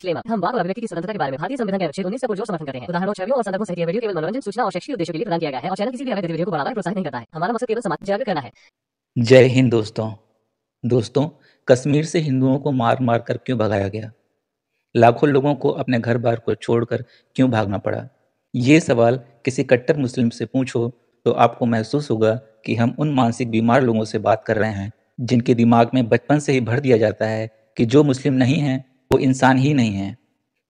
Disclaimer. हम वाक और अभिव्यक्ति की स्वतंत्रता के बारे में भारतीय संविधान के अनुच्छेद 19 का पुरजोर समर्थन करते हैं। उदाहरणों, छवियों और संदर्भों सहित यह वीडियो केवल मनोरंजन, सूचना और शैक्षिक उद्देश्यों के लिए प्रदान किया गया है और चैनल किसी भी अवैध गतिविधियों को बढ़ावा या प्रोत्साहित नहीं करता है। हमारा मकसद केवल समाज जागरूक करना है। जय हिंद दोस्तों, कश्मीर से हिंदुओं को मार मार कर क्यों भगाया गया? लाखों लोगों को अपने घर बार को छोड़कर क्यों भागना पड़ा? ये सवाल किसी कट्टर मुस्लिम से पूछो तो आपको महसूस होगा कि हम उन मानसिक बीमार लोगों से बात कर रहे हैं जिनके दिमाग में बचपन से ही भर दिया जाता है कि जो मुस्लिम नहीं है वो इंसान ही नहीं है।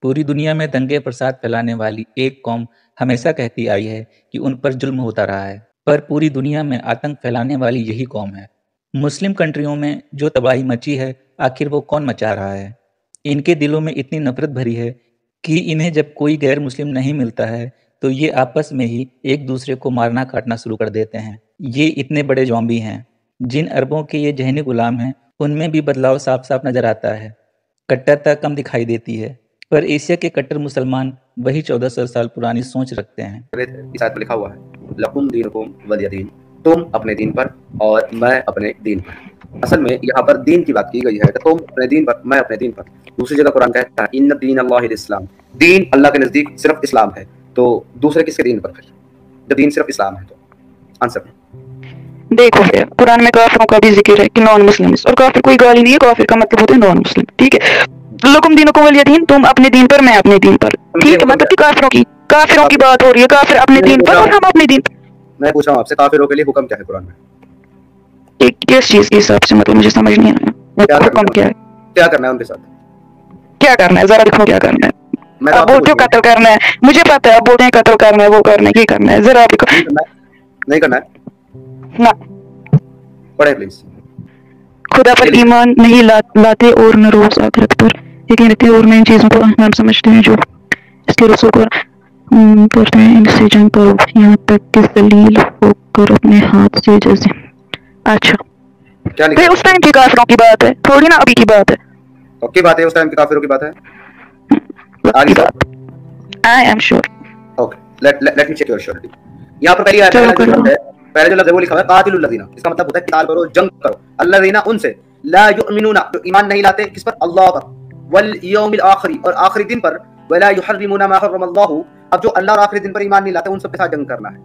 पूरी दुनिया में दंगे प्रसाद फैलाने वाली एक कौम हमेशा कहती आई है कि उन पर जुल्म होता रहा है, पर पूरी दुनिया में आतंक फैलाने वाली यही कौम है। मुस्लिम कंट्रियों में जो तबाही मची है, आखिर वो कौन मचा रहा है? इनके दिलों में इतनी नफरत भरी है कि इन्हें जब कोई गैर मुस्लिम नहीं मिलता है तो ये आपस में ही एक दूसरे को मारना काटना शुरू कर देते हैं। ये इतने बड़े ज़ॉम्बी हैं। जिन अरबों के ये जहनी गुलाम हैं उनमें भी बदलाव साफ साफ नजर आता है। कट्टरता कम दिखाई देती है, पर एशिया के कट्टर मुसलमान वही 1400 साल पुरानी सोच रखते हैं। इस आयत में लिखा हुआ है लकुम दीनुकुम वलिय दीन, तुम अपने दीन पर और मैं अपने दीन पर। असल में यहाँ पर दीन की बात की गई है, तुम अपने दीन पर मैं अपने दीन पर। दूसरी जगह कुरान कहता है इन्न दीन अल्लाहिल इस्लाम, दीन अल्लाह के नजदीक सिर्फ इस्लाम है। तो दूसरे किसके दीन पर फिर, जब दीन सिर्फ इस्लाम है? तो आंसर देखो भैया, कुरान में काफिरों का भी जिक्र है कि नॉन मुस्लिम, और काफिर कोई गाली नहीं है, काफिर का मतलब होता है नॉन मुस्लिम। ठीक है, लकुम दीनुकुम वलिय दीन, तुम अपने दीन पर मैं अपने दीन पर। ठीक है, मतलब कि काफिरों की बात हो रही है, काफिर अपने दीन पर और हम अपने दीन पर। मैं पूछ रहा हूँ आपसे, काफिरों के लिए हुक्म क्या है कुरान में? किस चीज के हिसाब से, मतलब मुझे समझ नहीं आया हुक्म क्या है? क्या करना है उनके साथ? क्या करना है जरा दिखाओ, क्या करना है? आप बोलते हो कत्ल करना है, मुझे पता है, आप बोलते हैं कत्ल करना है, वो करना है, ये करना है, जरा दिखाओ। नहीं करना है ना, पढ़े प्लीज। खुदा पर ईमान नहीं लाते और न रोज आखिरत पर यकीन रखते और न इन चीजों को हम समझते हैं जो इसके रसूल को करते हैं, इनसे जंग करो यहाँ तक कि जलील होकर अपने हाथ से जैसे। अच्छा, क्या उस टाइम के काफिरों की बात है, थोड़ी ना अभी की बात है। ओके, बात है उस टाइम के काफिरों की बात है। I am sure. Okay, let me check your surety. यहाँ पर पहले जो लफ्ज़ है वो लिखा हुआ है कातिलुल लज़ीना, इसका मतलब होता है किताल करो, जंग करो। अल्लज़ीना, उनसे, ला युमिनूना, जो ईमान नहीं लाते किस पर? अल्लाह पर, वल यौमिल आखिरी, और आखिरी दिन पर, वला युहर्रिमूना मा हर्रमल्लाहु। अब जो अल्लाह और आखिरी दिन पर ईमान नहीं लाते उन सब के साथ जंग करना है।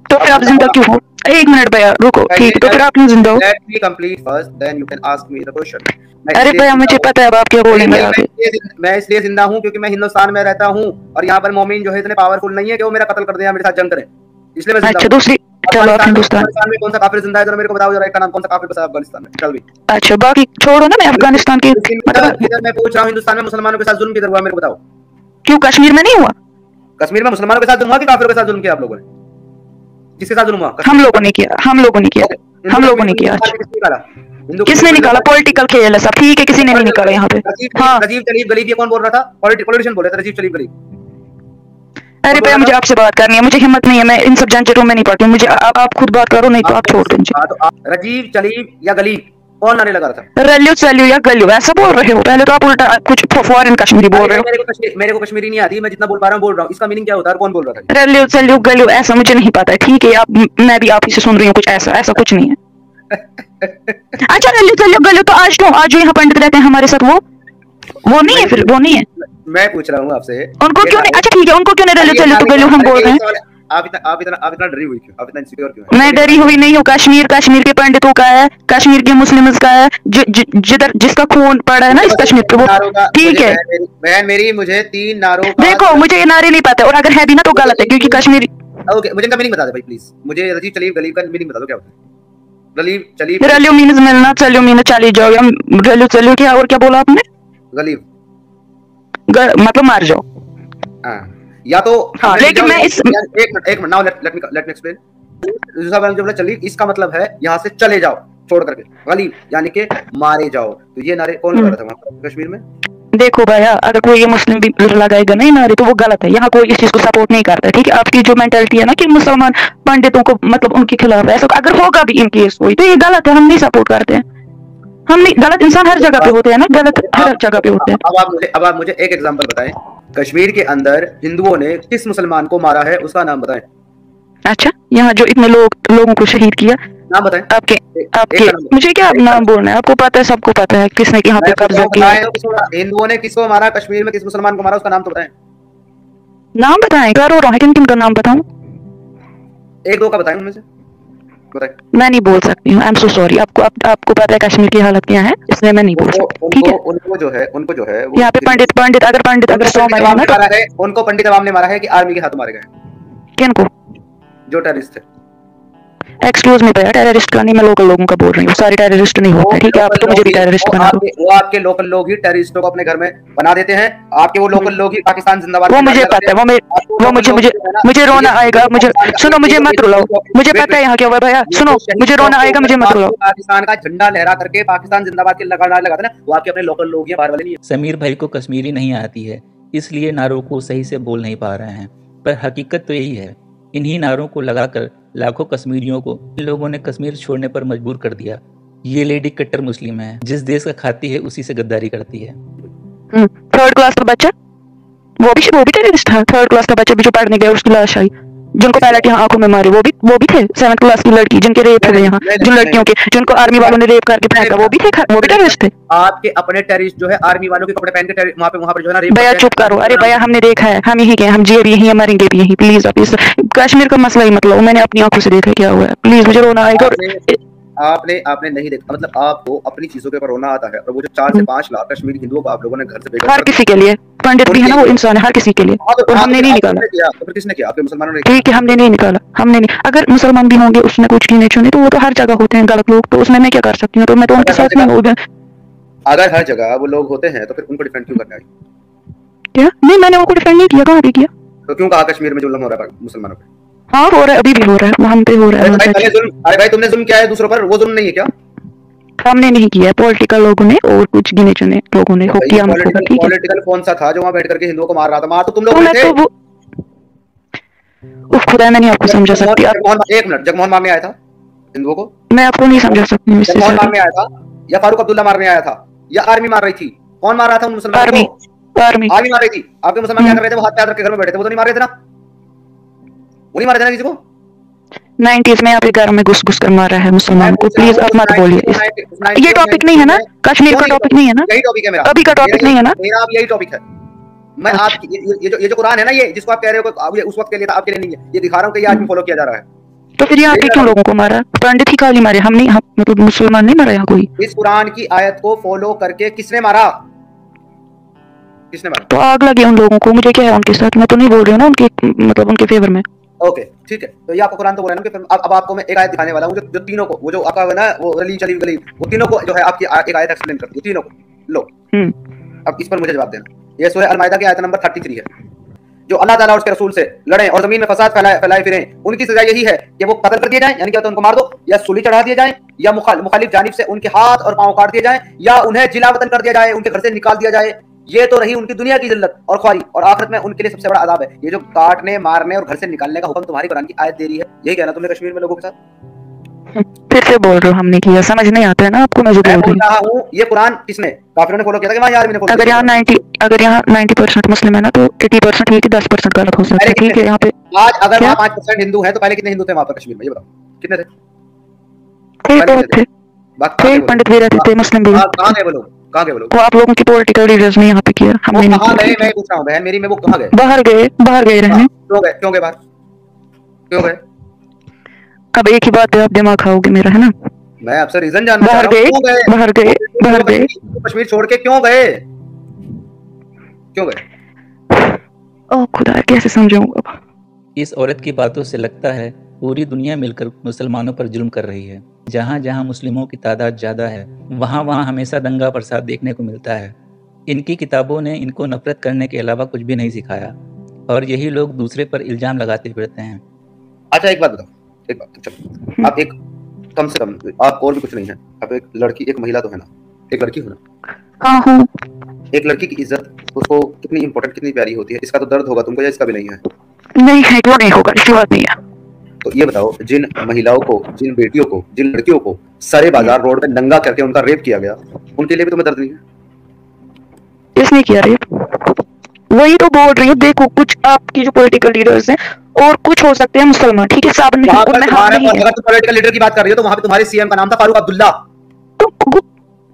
तो फिर आप जिंदा क्यों हो? एक मिनट भैया रुको, ठीक, तो फिर आप क्यों जिंदा हो? Let me complete first, then you can ask me the question. अरे भैया मुझे पता है अब आप क्या बोलेंगे आगे। मैं इसलिए जिंदा हूँ क्योंकि मैं हिंदुस्तान में रहता हूँ और यहाँ पर मोमिन जो है इतने पावरफुल नहीं है कि वो मेरा कत्ल कर दे या मेरे साथ जंग करे, इसलिए मैं जिंदा हूँ। अच्छा, दूसरी, चलो आप हिंदुस्तान में कौन सा काफिर जिंदा है जरा मेरे को बताओ, जरा एक का नाम, कौन सा काफिर बचा अफगानिस्तान में? चल भी, अच्छा बाकी छोड़ो ना, मैं अफगानिस्तान की मतलब इधर मैं पूछ रहा हूँ, हिंदुस्तान में मुसलमानों के साथ जुल्म किधर हुआ मेरे को बताओ? क्यों कश्मीर में नहीं हुआ? कश्मीर में मुसलमानों के साथ जुल्म हुआ कि काफिरों के साथ जुल्म किया आप लोगों ने? किसके साथ जुल्म हुआ? हम लोगों ने किया, हम लोगों ने किया, हम लोगों ने किया। किसने निकाला? पॉलिटिकल खेल है सब, ठीक है, किसी ने नहीं निकाला यहाँ पे। हाँ, रजीब चलीब गलीब, ये कौन बोल रहा था? पॉलिटिशियन बोल रहे थे, रजीब चलीब गलीब। अरे भैया मुझे आपसे बात करनी है, मुझे हिम्मत नहीं है, मैं इन सब झंझटों में नहीं पड़ती, मुझे आप खुद बात करो, नहीं तो आप छोड़ दो मुझे। रजीब चलीब या गलीब कौन नारे लगा रहा था? रल्यू चल्यू या गल्यू ऐसा बोल रहे हो? पहले तो आप उल्टा कुछ फॉरेन कश्मीरी बोल रहे हो। मेरे को कश्मीरी नहीं आती, मैं जितना बोल पा रहा हूँ बोल रहा हूँ। इसका मीनिंग क्या होता है? कौन बोल रहा था? रल्यू चल्यू गल्यू ऐसा मुझे नहीं पता है, ठीक है, आप मैं भी आप ही से सुन रही हूँ, कुछ ऐसा कुछ नहीं है। अच्छा, रल्यू चल्यू गल्यू तो आज जो यहाँ पंडित रहते हैं हमारे साथ वो नहीं है, फिर वो नहीं है। मैं पूछ रहा हूँ आपसे, उनको क्यों नहीं? अच्छा ठीक है, उनको क्यों नहीं रल्यू चल्यू तो गल्यू हम बोल रहे हैं? आप इतना डरी हुई क्यों? आप इतना इनसिक्योर क्यों? मैं डरी हुई नहीं हूँ। कश्मीर के पंडितों का है, कश्मीर के मुस्लिम्स का है, जिधर जिसका खून पड़ा है ना इस कश्मीर पे, वो ठीक है। बहन मेरी, मुझे 3 नारों का देखो, मुझे ये नारे नहीं पता, और अगर है भी ना तो गलत है, क्योंकि कश्मीरी। ओके, मुझे इनका मीनिंग बता दे भाई प्लीज, मुझे रजीब चलीब गलीब का मीनिंग बता दो, क्या होता है रलीब चलीब? रल्यू मीन्स मिलना, चल्यू मीन्स चली जाओ, रल्यू चल्यू क्या और क्या बोला आपने? गलीब मतलब मार जाओ। हाँ, या तो हाँ, लेकिन मैं इस एक minute, now let me explain. जो चलीब इसका मतलब है यहाँ से चले जाओ छोड़ करके, गलीब यानी कि मारे जाओ। तो ये नारे कौन लगा रहा था वहाँ कश्मीर में? देखो भैया, अगर कोई ये मुस्लिम भी लगाएगा नहीं नारे तो वो गलत है। यहाँ कोई इस चीज को सपोर्ट नहीं करता है, ठीक है। आपकी जो मेंटालिटी है ना कि मुसलमान पंडितों को मतलब उनके खिलाफ ऐसा अगर होगा भी इन केस कोई, तो ये गलत है, हम नहीं सपोर्ट करते हैं। हम नहीं, गलत इंसान हर जगह पे होते हैं ना, गलत हर जगह पे होते हैं। अब आप मुझे एक एग्जांपल बताएं, कश्मीर के अंदर हिंदुओं ने किस मुसलमान को मारा है, उसका नाम बताएं। अच्छा, यहाँ जो इतने लोगों को शहीद किया, नाम बताएं। आपके एक आपके का नाम मुझे क्या नाम बोलना है? आपको पता है, सबको पता है किसने यहाँ पे कब्जा किया। हिंदुओं ने किसको मारा, कश्मीर में किस मुसलमान को मारा, उसका नाम तो बताएं। नाम बताएं, क्या रो रहा है? किन किन का नाम बताऊं? एक दो का बताएं उनमें से, बताएं। मैं नहीं बोल सकती हूँ, आई एम सो सॉरी। आपको पता है कश्मीर की हालत क्या है, इसलिए मैं नहीं बोल सकती, ठीक है? उनको जो है यहाँ पे पंडित अगर 100 मरे हैं ना तो उनको पंडित अवाम ने मारा है कि आर्मी के हाथों मारे गए? किनको? जो टेररिस्ट थे। एक्सक्यूज मी भैया, टेररिस्ट का नहीं, मैं लोकल लोगों का बोल रही हूँ। सारे टेररिस्ट नहीं होते, ठीक है? आप तो मुझे भी टेररिस्ट बना दो। वो आपके लोकल लोग ही टेररिस्टों को अपने घर में बना देते हैं। आपके वो लोकल लोग ही पाकिस्तान जिंदाबाद। वो मुझे पता है, वो मुझे रोना आएगा। मुझे सुनो, मुझे मत रुलाओ, मुझे पता है यहाँ क्या हुआ भैया। सुनो, मुझे रोना आएगा, मुझे मत रुलाओ। पाकिस्तान का झंडा लहरा करके पाकिस्तान जिंदाबाद के लगाते ना, वो आपके अपने लोकल लोग ही, बाहर वाले नहीं है। समीर भाई को कश्मीरी नहीं आती है, इसलिए नारों को सही से बोल नहीं पा रहे हैं, पर हकीकत तो यही है। इन्हीं नारों को लगाकर लाखों कश्मीरियों को इन लोगों ने कश्मीर छोड़ने पर मजबूर कर दिया। ये लेडी कट्टर मुस्लिम है, जिस देश का खाती है उसी से गद्दारी करती है। 3rd क्लास का बच्चा, वो भी टेररिस्ट था। 3rd क्लास का बच्चा भी जो पढ़ने गया, उसकी लाश आई। जिनको पैलेट यहाँ आंखों में मारे वो भी थे। 7th क्लास की लड़की जिनके रेप हुए यहाँ, जिन लड़कियों के, जिनको आर्मी वालों ने रेप करके फेंका, वो भी टेररिस्ट थे। आपके अपने टेररिस्ट जो है आर्मी वालों के कपड़े पहन के वहाँ पे जो है ना रेप। भैया चुप करो। अरे भैया, हमने देखा है, हम यही गए, हम जिए भी यही, मरेंगे भी यही। प्लीज आप इस कश्मीर का मसला ही मत लो, मैंने अपनी आंखों से देखा क्या हुआ है। प्लीज, मुझे रोना आएगा। आपने नहीं देखा, मतलब आपको अपनी चीजों के ऊपर रोना आता है। और वो जो 4 से 5 लाख कश्मीरी हिंदुओं को आप लोगों ने घर से बेघर, हर किसी के लिए, पंडित भी है ना, वो इंसान है, हर किसी के लिए। और हमने नहीं निकाला। तो फिर किसने किया? आपके मुसलमानों ने। ठीक है, हमने नहीं निकाला, हमने नहीं। अगर मुसलमान भी होंगे, उसने कुछ गिने चुने, तो वो तो हर जगह होते हैं गलत लोग, तो उसमें मैं क्या कर सकती हूँ? तो मैं तो उनके साथ में हो गया। अगर हर जगह वो लोग होते हैं तो फिर उनको डिफेंड क्यों करना है? क्या? नहीं, मैंने उनको डिफेंड नहीं किया, कहाँ भी किया। तो क्यों कहा कश्मीर में जुल्म हो रहा है मुसलमानों पे? हाँ, हो रहा है, अभी भी हो रहा है, वहां पे हो रहा है। अरे भाई, तुमने जुल्म किया है दूसरों पर, वो जुल्म नहीं है क्या? हमने नहीं किया, पॉलिटिकल लोगों ने और कुछ गिने चुने लोगों ने किया हमको, ठीक है? पॉलिटिकल कौन सा था जो वहां बैठ करके हिंदुओं को मार रहा था? मार तो तुम लोग थे। उफ खुदा, मैं नहीं आपको समझा सकती। एक मिनट, जगमोहन मारने आया था हिंदुओं को? मैं आपको नहीं समझा सकती। जगमोहन मारने आया था या फारूक अब्दुल्ला मारने आया था या आर्मी मार रही थी? कौन मार रहा था उन मुसलमानों को? आर्मी मार रही थी। आपके मुसलमान क्या कर रहे थे? वो हाथ पैर रख के घर में बैठे थे, वो तो नहीं मार रहे थे ना? वो नहीं मार रहे थे ना किसी को? 90s में आपके घर में घुस कर मारा है मुसलमानों को। प्लीज आप मत बोलिए, ये टॉपिक नहीं है ना, कश्मीर का टॉपिक नहीं है ना, यही टॉपिक है मेरा, अभी का टॉपिक नहीं है ना, मेरा अब यही टॉपिक है। मैं आप ये जो कुरान है ना, ये जिसको आप कह रहे हो ये उस वक्त के लिए था, आपके लिए नहीं है। ये दिखा रहा हूँ कि ये आज भी फॉलो किया जा रहा है। तो फिर यहाँ के क्यों लोगों को मारा? पंडित ही खाली मारे, हम नहीं, मतलब मुसलमान नहीं मारा यहाँ कोई। इस कुरान की आयत को फॉलो करके किसने मारा? किसने मारा? तो आग लगे उन लोगों को, मुझे क्या है उनके साथ, मैं तो नहीं बोल रही हूँ ना उनके, मतलब उनके फेवर में। ओके, ठीक है, तो ये आपको कुरान तो बोला ना कि अब आपको मैं एक आयत दिखाने वाला हूँ जो तीनों को, वो जो आपका है ना, वो रली चली गली, वो तीनों को जो है आपकी एक आयत एक्सप्लेन करती है, तीनों को लो। अब इस पर मुझे जवाब देना। ये सूरह अल-माइदा की आयत नंबर 33 है। जो अल्लाह ताला और उसके रसूल से लड़े और जमीन में फसाद फैलाए फिरें, उनकी सजा यही है कि वो कत्ल कर दिए जाएं, यानी कि उनको मार दो, या सूली चढ़ा दिए जाएं, या मुखालिफ जानिब से उनके हाथ और पांव काट दिए जाएं, या उन्हें जिला वतन कर दिया जाए, उनके घर से निकाल दिया जाए। ये तो रही उनकी दुनिया की जिल्लत और ख्वारी, और आखिरत में उनके लिए सबसे बड़ा अजाब है। ये जो काटने, मारने और घर से निकालने का हुक्म तुम्हारी कुरान की आयत दे रही है, यही कहना तुमने कश्मीर में लोगों के साथ? फिर से बोल रहे हो हमने किया, समझ नहीं आता है ना आपको? मैं जो बोल रहा हूँ, ये कुरान किसने, काफिरों ने फॉलो किया था कि वहां आर्मी ने फॉलो किया? अगर यहाँ 90% मुस्लिम है ना, तो 80% ये कि 10% गलत हो सकता है, ठीक है? यहाँ पे आज अगर वहाँ 5% हिंदू है, तो पहले कितने हिंदू थे वहाँ पर कश्मीर में? ये बताओ, कितने थे? थे, पंडित भी रहते थे, मुस्लिम भी। कहाँ गए वो लोग? कहाँ गए वो लोग? वो आप लोगों की पॉलिटिकल लीडर्स ने यहाँ पे किया, हमने नहीं किया। मैं पूछ रहा हूँ बहन मेरी, मैं वो कहाँ गए? बाहर गए रहने। क्यों गए बाहर? क्यों गए? अब एक ही बात है, आप दिमाग खाओगे मेरा, है ना? मैं आपसे रीजन जानना चाह रहा हूं। बाहर गए कश्मीर छोड़ के क्यों गए? ओह खुदा, कैसे समझाऊंगा? इस औरत की बातों से लगता है पूरी दुनिया मिलकर मुसलमानों पर जुल्म कर रही है। जहाँ जहाँ मुस्लिमों की तादाद ज़्यादा है, वहाँ वहाँ हमेशा दंगा फसाद देखने को मिलता है। इनकी किताबों ने इनको नफरत करने के अलावा कुछ भी नहीं सिखाया, और यही लोग दूसरे पर इल्जाम लगाते फिरते हैं। अच्छा एक बात बताओ, एक बात, चलो आप एक कम से कम, आप और भी कुछ नहीं है, आप एक लड़की, एक महिला तो है ना, एक लड़की हो ना? हाँ हूँ। एक लड़की की इज्जत उसको कितनी इंपॉर्टेंट, कितनी प्यारी होती है, इसका तो दर्द होगा तुमको, या इसका भी नहीं है? नहीं है, वो नहीं होगा, इसकी बात नहीं है। तो ये बताओ, जिन महिलाओं को, जिन बेटियों को, जिन लड़कियों को सारे बाजार रोड पे नंगा करके उनका रेप किया गया, उनके लिए भी तुम्हें दर्द नहीं है? इसने किया रेप? वही तो बोल रही हूँ, देखो कुछ आपकी जो पॉलिटिकल लीडर्स हैं और कुछ हो सकते हैं मुसलमान, ठीक है, सब नहीं, उनमें हाथ नहीं है। अगर तुम पॉलिटिकल लीडर की बात कर रही हो तो वहां पे तुम्हारे सीएम का नाम था फारूक अब्दुल्ला। तो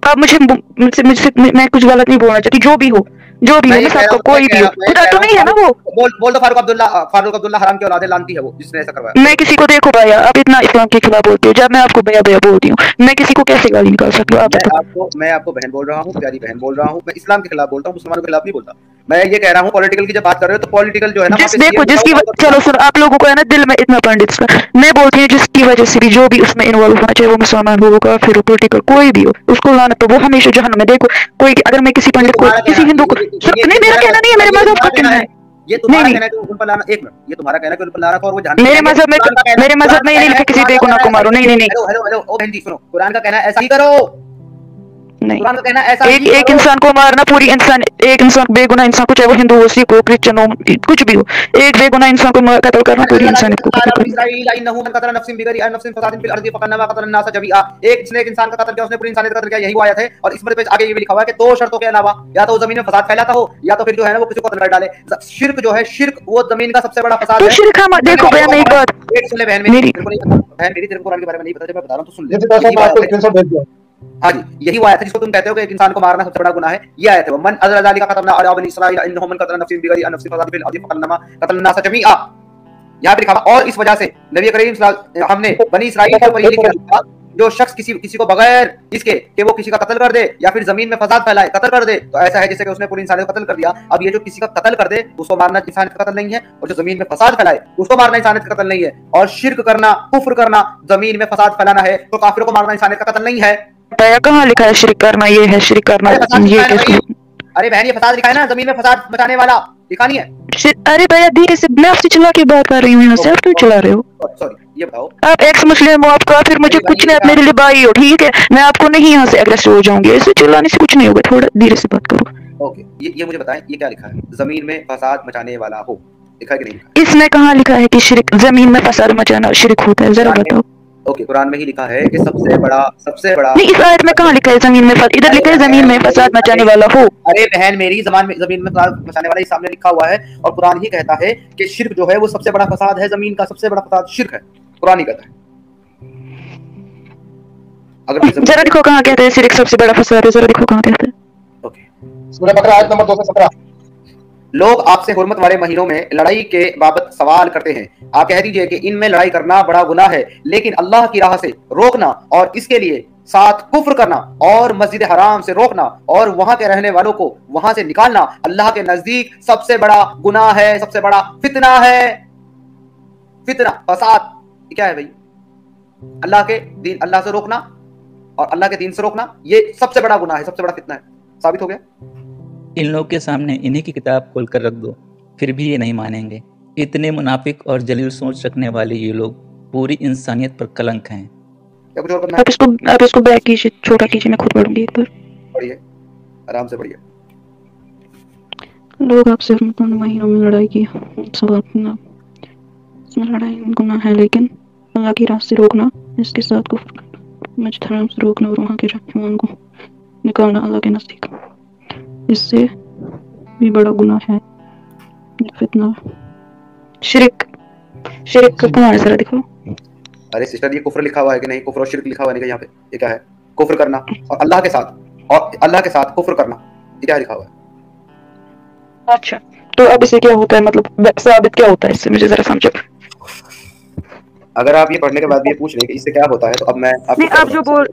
अब मुझसे मैं कुछ गलत नहीं बोलना चाहती, जो भी हो मैं सबको, कोई भी हो, खुदा तो नहीं है ना वो। बोल दो फारूक अब्दुल्ला हराम की औलाद लानती है वो, जिसने ऐसा करवाया। मैं किसी को, देखो भैया, आप इतना इस्लाम के खिलाफ बोलते हो, जब मैं आपको भैया बोलती हूँ, मैं किसी को कैसे गाली निकाल सकती हूँ? मैं आपको बहन बोल रहा हूँ, प्यारी बहन बोल रहा हूँ, मैं इस्लाम के खिलाफ बोलता हूँ, मुसलमानों के खिलाफ नहीं बोलता। मैं ये कह रहा हूँ पॉलिटिकल की जब बात कर रहे हो तो पॉलिटिकल जो है ना, देखो जिसकी, चलो सुनो, आप लोगों को है ना दिल में इतना पंडित का, मैं बोलती हूँ जिसकी वजह से भी जो भी उसमें इन्वॉल्व होना चाहिए, वो मुसलमान हो, फिर पॉलिटिकल कोई भी हो, उसको लाना तो वो हमेशा जहन्नम में। देखो कोई, अगर मैं किसी पंडित को, किसी हिंदू को, नहीं मेरा कहना नहीं है, मेरे मजहब का कहना है। ये तुम्हारा कहना है कि उन पर लाना, एक मिनट, ये तुम्हारा कहना है कि उन पर लाना, और वो जानते हैं मेरे मजहब में ये नहीं लिखा किसी बेगुनाह को मारो, नहीं। हेलो ओ बहन जी सुनो, कुरान का कहना है ऐसा ही करो, नहीं, कुरान का कहना है ऐसा एक इंसान को मारना, पूरी इंसान, एक इंसान बेगुनाह इंसान को, चाहे वो हिंदू हो, सिख हो, क्रिश्चियन हो, कुछ भी हो, एक बेगुनाह इंसान को कत्ल करना, पूरी इंसानियत को कत्ल करना। एक इंसान का कत्ल किया, उसने पूरी इंसानियत का कत्ल किया, यही वो आयत है। और इसमें पे आगे ये भी लिखा हुआ है कि दो शर्तों के अलावा, या तो जमीन में फसाद फैलाता हो, या तो फिर जो है ना वो किसी को कत्ल कर डाले। शिर्क जो है, शिर्क वो जमीन का सबसे बड़ा फसाद है। शिर्क हम देखो बहन, एक बात सुन ले बहन मेरी, तेरे को कुरान के बारे में नहीं पता, जब मैं बता रहा हूं तो सुन ले। हाँ जी, यही वो आयत है जिसको तुम कहते हो कि एक इंसान को मारना सबसे बड़ा गुनाह है, ये आयत है। मन अज़ल ज़ालिका कतबना अला बनी इस्राईल इन्नहु मन कतला नफ्सिन बिगैरि नफ्सिन फसाद फिल अर्दि फकन्नमा कतलना नास जमीआ। यहां पे लिखा और इस वजह से नबी करीम सल्लल्लाहु हमने बनी इस्राईल के ऊपर ये लिखा, जो शख्स किसी को बगैर इसके कि वो किसी का कत्ल कर दे या फिर जमीन में फसाद फैलाए, कत्ल कर दे, तो ऐसा है जैसे कि उसने पूरी इंसानियत को कत्ल कर दिया। अब ये जो किसी का कत्ल कर दे उसको मारना इंसानियत का कत्ल नहीं है, और जो जमीन में फसाद फैलाए उसको मारना इंसानियत का कत्ल नहीं है। और शिर्क करना, कुफ्र करना, जमीन में फसाद फैलाना है, तो काफिरों को मारना इंसानियत का कत्ल नहीं है। कहाँ लिखा है शिर्क करना? ये है शिर्क करना, ये अरे बहन ये फसाद लिखा है ना, जमीन में फसाद मचाने वाला लिखा नहीं है। अरे भैया धीरे से, मैं आपसे चिल्ला के बात कर रही हूँ, यहाँ से आप क्यों चिल्ला रहे हो? सॉरी, ये बताओ, आप एक्स मुस्लिम हो, आपका फिर मुझे कुछ नहीं, आप मेरे लिए भाई हो, ठीक है, मैं आपको नहीं यहाँ से अग्रेसिव हो जाऊंगी, ऐसे चिल्लाने से कुछ नहीं होगा, थोड़ा धीरे से बात करो। ओके, ये मुझे बताएं, ये क्या लिखा है? जमीन में फसाद मचाने वाला हो, लिखा है कि नहीं लिखा? इसमें कहाँ लिखा है कि शिर्क, जमीन में फसाद मचाना शिर्क होता है? जरा बताओ। ओके, कुरान में ही लिखा है कि सबसे बड़ा नहीं, इस आयत में कहाँ लिखा है जमीन में फसाद? इधर लिखा है जमीन में फसाद मचाने वाला हो। अरे बहन मेरी, जमीन में फसाद मचाने वाला सामने लिखा हुआ है, और कुरान ही कहता है कि शिर्क जो है वो सबसे बड़ा फसाद है, जमीन का सबसे बड़ा फसाद शिर्क है, कुरान ही कहता है। अगर जरा देखो कहाँ कहते हैं शिर्क सबसे बड़ा फसाद है, जरा देखो कहाँ कहते हैं। ओके, सूरह बकरा आयत नंबर 217। लोग आपसे हुर्मत वाले महीनों में लड़ाई के बाबत सवाल करते हैं, आप कह दीजिए कि इनमें लड़ाई करना बड़ा गुनाह है, लेकिन अल्लाह की राह से रोकना और इसके लिए साथ कुफ्र करना और मस्जिद हराम से रोकना और वहां के रहने वालों को वहां से निकालना अल्लाह के नजदीक सबसे बड़ा गुनाह है, सबसे बड़ा फितना है। फितना, फसाद क्या है भाई? अल्लाह के दीन, अल्लाह से रोकना और अल्लाह के दीन से रोकना, ये सबसे बड़ा गुनाह है, सबसे बड़ा फितना है। साबित हो गया? इन लोग के सामने इन्हीं की किताब खोल कर रख दो, फिर भी ये नहीं मानेंगे। इतने मुनाफिक और जलील सोच रखने वाले ये लोग पूरी इंसानियत पर कलंक हैं। आप इसको बैक कीजिए, छोटा कीजिए, मैं खुद पढ़ूंगी एक बार। पढ़िए, आराम से पढ़िए। लोग आपसे महीनों में लड़ाई की सवाल, इसमें लड़ाई गुनाह है, लेकिन अल्लाह की राह से रोकना, इसके साथ मस्जिद हराम से रोकना और वहाँ के रहने वालों को निकालना अल्लाह के नजदीक, इससे भी बड़ा गुनाह है, फितना। शिर्क का कहाँ है, जरा दिखाओ। अरे सिस्टर, ये कुफ्र लिखा हुआ है कि नहीं? कुफ्र और शिर्क लिखा हुआ है यहाँ पे, ये क्या है? कुफ्र करना और अल्लाह के साथ कुफ्र करना, ये क्या लिखा हुआ है? अच्छा, तो अब इसे क्या होता है, मतलब साबित क्या होता है इससे, मुझे जरा समझो। अगर आप ये पढ़ने के बाद भी ये पूछ रहे हैं कि इससे क्या होता है, तो अब मैं आप जो बोल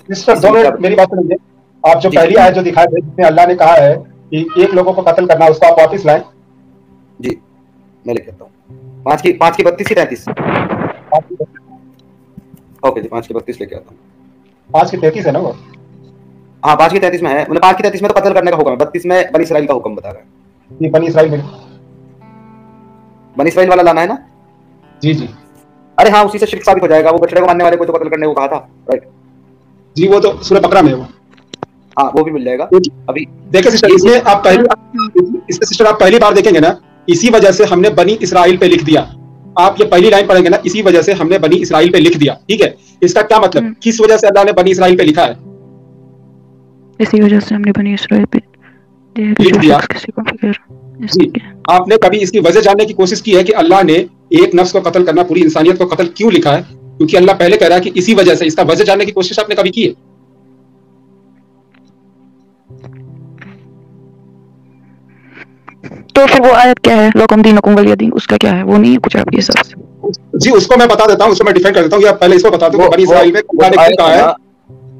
सिस्टर, 2 मिनट मेरी बात सुनिए। आप जो पहली आयत जो दिखाए थे जिसमें अल्लाह ने कहा है कि एक लोगों को कत्ल करना, उसको आप वापस लाएं। जी, मैं लेके आता हूँ। 5 की 32 की 33। ओके जी, 5 की 32 लेके आता हूँ। 5 की 33 है ना वो? हाँ, 5 की 33 में है, मतलब 5 की 33 में तो कत्ल करने का हुक्म है, 32 में बनी इस्राइल का हुक्म बता रहा है। ये बनी इस्राइल वाला लाना है ना? जी जी। अरे हाँ, उसी से शिर्क साबित हो जाएगा। वो बछड़े को मारने वाले को तो कत्ल करने को कहा था, राइट जी, वो तो सूरह बकरा में है वो। हाँ, वो भी मिल जाएगा। अभी देखिए सिस्टर, इसमें आप पहली बार देखेंगे ना, इसी वजह से हमने बनी इस्राइल पे लिख दिया। आप ये पहली लाइन पढ़ेंगे ना, इसी वजह से हमने बनी इस्राइल पे लिख दिया, ठीक है? इसका क्या मतलब, किस वजह से अल्लाह ने बनी इस्राइल पे लिखा है? इसी वजह से हमने बनी इस्राइल पे लिख दिया। जी, आपने कभी इसकी वजह जानने की कोशिश की है कि अल्लाह ने एक नफ्स को कत्ल करना, पूरी इंसानियत को कत्ल क्यों लिखा है? क्योंकि अल्लाह पहले कह रहा है कि इसी वजह से, इसका वजह जानने की कोशिश आपने कभी की है? तो फिर वो आयत क्या है, लकुम दीनुकुम वलिय दीन, उसका क्या है? वो नहीं है कुछ आपके हिसाब से? जी, उसको मैं बता देता हूँ, उसको मैं डिफेंड कर देता हूँ, या पहले इसको बता दूं कि बनी इसराइल में अल्लाह ने क्यों कहा है।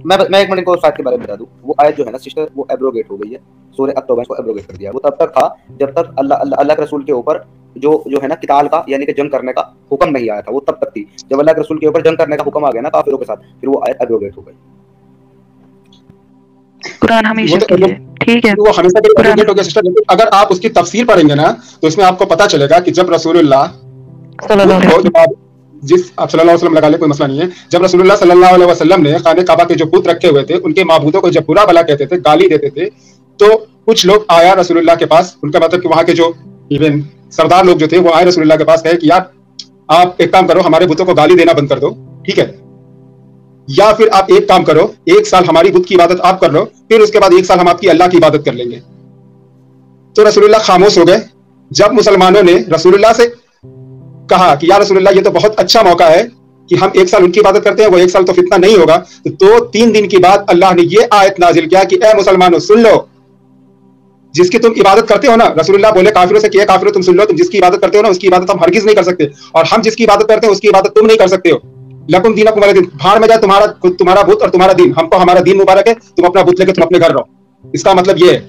मैं एक मिनट को साथ के बारे में बता दूं। वो आयत जो है ना सिस्टर, वो एब्रोगेट हो गई है, सूरह अत-तौबा को एब्रोगेट कर दिया। वो तब तक था जब तक अल्लाह के रसूल के ऊपर जो है ना किताल का यानी कि जंग करने का हुक्म नहीं आया था, वो तब तक थी। जब अल्लाह के रसूल के ऊपर जंग करने का हुक्म आ गया ना काफिरों के साथ, फिर वो आयत एब्रोगेट हो गई। कुरान हमेशा की है, ठीक है, वो हमेशा के लिए एब्रोगेट हो गया सिस्टर। लेकिन अगर आप उसकी तफसीर पढ़ेंगे ना तो इसमें आपको पता चलेगा कि जब रसूलुल्लाह सल्लल्लाहु अलैहि वसल्लम, जिस आप सल्लल्लाहु अलैहि वसल्लम लगा ले, कोई मसला नहीं है, जब रसूलुल्लाह सल्लल्लाहु अलैहि वसल्लम ने खाने काबा के जो बुत रखे हुए थे उनके माबूदों को जब बुरा भला कहते थे, गाली देते थे, तो कुछ लोग आया रसूलुल्लाह के पास, उनका मतलब कि वहां के जो इवन सरदार लोग जो थे वो आए रसूलुल्लाह के पास, कहे कि यार आप एक काम करो, हमारे बुतों को गाली देना बंद कर दो, ठीक है, या फिर आप एक काम करो, एक साल हमारी बुत की इबादत आप कर लो, फिर उसके बाद एक साल हम आपकी अल्लाह की इबादत कर लेंगे। तो रसूलुल्लाह खामोश हो गए। जब मुसलमानों ने रसूलुल्लाह से कहा कि या रसूलुल्लाह ये तो बहुत अच्छा मौका है कि हम एक साल उनकी इबादत करते हैं, वो एक साल तो फितना नहीं होगा, तो 3 दिन की बाद अल्लाह ने ये आयत नाजिल किया कि ए मुसलमानों सुन लो, जिसकी तुम इबादत करते हो ना, रसूलुल्लाह बोले काफिरों से कि काफिरों तुम सुन लो, तुम जिसकी इबादत करते हो ना उसकी इबादत हम हरगिज नहीं कर सकते, और हम जिसकी इबादत करते हैं उसकी इबादत तुम नहीं कर सकते हो। लकुम दीनुकुम वलिय दीन, भाड़ में जाए तुम्हारा बुत और तुम्हारा दीन, हमको हमारा दीन मुबारक है, तुम अपना बुत लेके तुम अपने घर रहो। इसका मतलब ये है,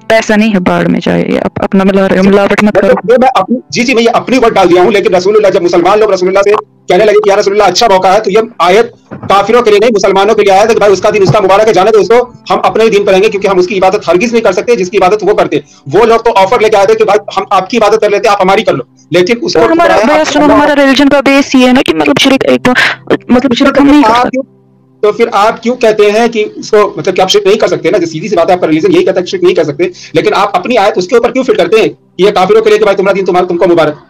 पैसा नहीं है बाढ़ में जाए, आप अपना मिलावट मत करो। जी मैं ये अपनी वर्ड डाल दिया हूँ, लेकिन रसूलुल्लाह जब मुसलमान लोग रसूलुल्लाह से कहने लगे कि या रसूलुल्लाह अच्छा मौका है, तो ये आयत काफिरों के लिए नहीं मुसलमानों के लिए आया था कि भाई उसका दिन उसका मुबारक है, जाने दो उसको, हम अपने ही दिन पर रहेंगे, क्योंकि हम उसकी इबादत हरगिज नहीं कर सकते जिसकी इबादत वो करते। वो लोग तो ऑफर लेके आए थे कि भाई हम आपकी इबादत कर लेते, आप हमारी कर लो, लेकिन उसको हमारा रिलीजन का बेस ये है ना कि मतलब शिरक एक मतलब शिरक हम नहीं कर सकते। तो फिर आप क्यों कहते हैं कि उसको मतलब कि आप शिरक नहीं कर सकते ना, जो सीधी सी बात है, आपका रिलीजन यही कहता है कि शिरक नहीं कर सकते, लेकिन आप अपनी आयत उसके ऊपर क्यों फिट करते हैं कि ये काफिरों के लिए कि भाई तुम्हारा दिन तुमको मुबारक।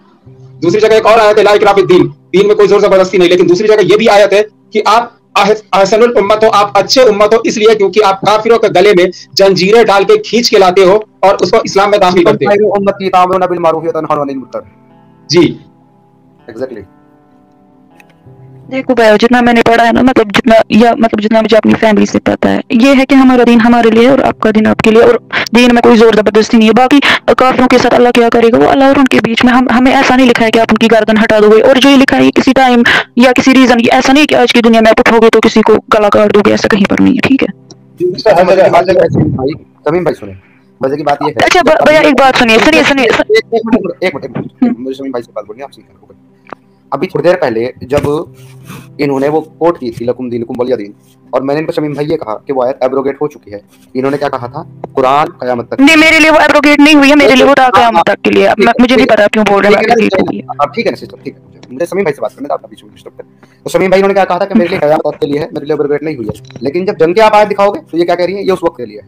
दूसरी जगह एक और आयत है ला इकराह फिद्दीन, दीन में कोई जोर जबरदस्ती नहीं, लेकिन दूसरी जगह ये भी आयत है कि आप अहसनुल उम्मत हो, आप अच्छे उम्मत हो, इसलिए क्योंकि आप काफिरों के गले में जंजीरें डाल के खींच के लाते हो और उसको इस्लाम में दाखिल करते हो। उम्मत की तामूरुना बिल मारूफ व तनहौना अनिल मुनकर। जी एग्जैक्टली। देखो भाई, जितना मैंने पढ़ा है ना, मतलब जितना मुझे अपनी फैमिली से पता है, ये है कि हमारा दिन हमारे लिए और आपका दिन आपके लिए, और दीन में कोई जोर जबरदस्ती नहीं है। बाकी काफिरों के साथ अल्लाह क्या करेगा, वो अल्लाह और उनके बीच में, हमें ऐसा नहीं लिखा है कि आप उनकी गर्दन हटा दोगे, और जो ये लिखा है किसी टाइम या किसी रीजन, ये ऐसा नहीं कि आज की दुनिया में आप उठोगे तो किसी को गला काट दोगे, ऐसा कहीं पर नहीं है, ठीक है। समीम भाई सुने, मजे की बात ये है। अच्छा भैया एक बात सुनिए, एक मिनट मुझे समीम भाई से बात बोलनी है, आप सुनिए। अभी थोड़ी देर पहले जब इन्होंने वो कोट की थी लकुम दीनुकुम वलिय दीन, और मैंने इनको शमीम भाई ये कहा कि वो आयत एब्रोगेट हो चुकी है, इन्होंने क्या कहा था, कुरान कयामत तक। नहीं, मेरे लिए वो एब्रोगेट नहीं हुई है, मेरे लिए वो कयामत तक के लिए। मुझे नहीं पता क्यों बोल रहे हैं आप, ठीक है ना सिस्टर, ठीक है, मुझे शमीम भाई से बात करने दो, आप बीच में डिस्टर्ब कर। तो शमीम भाई ने क्या कहा था कि मेरे लिए कयामत तक के लिए है, मेरे लिए एब्रोगेट नहीं हुई है, लेकिन जब जंग के आप आयत दिखाओगे तो ये क्या कह रही है, ये उस वक्त के लिए है।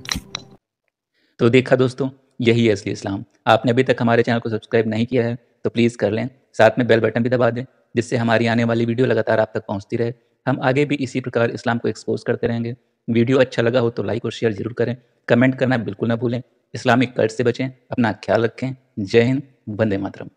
तो देखा दोस्तों, यही है असली इस्लाम। आपने अभी तक हमारे चैनल को सब्सक्राइब नहीं किया है तो प्लीज़ कर लें, साथ में बेल बटन भी दबा दें, जिससे हमारी आने वाली वीडियो लगातार आप तक पहुंचती रहे। हम आगे भी इसी प्रकार इस्लाम को एक्सपोज करते रहेंगे। वीडियो अच्छा लगा हो तो लाइक और शेयर जरूर करें, कमेंट करना बिल्कुल ना भूलें। इस्लामिक कल्ट से बचें, अपना ख्याल रखें। जय हिंद, वंदे मातरम।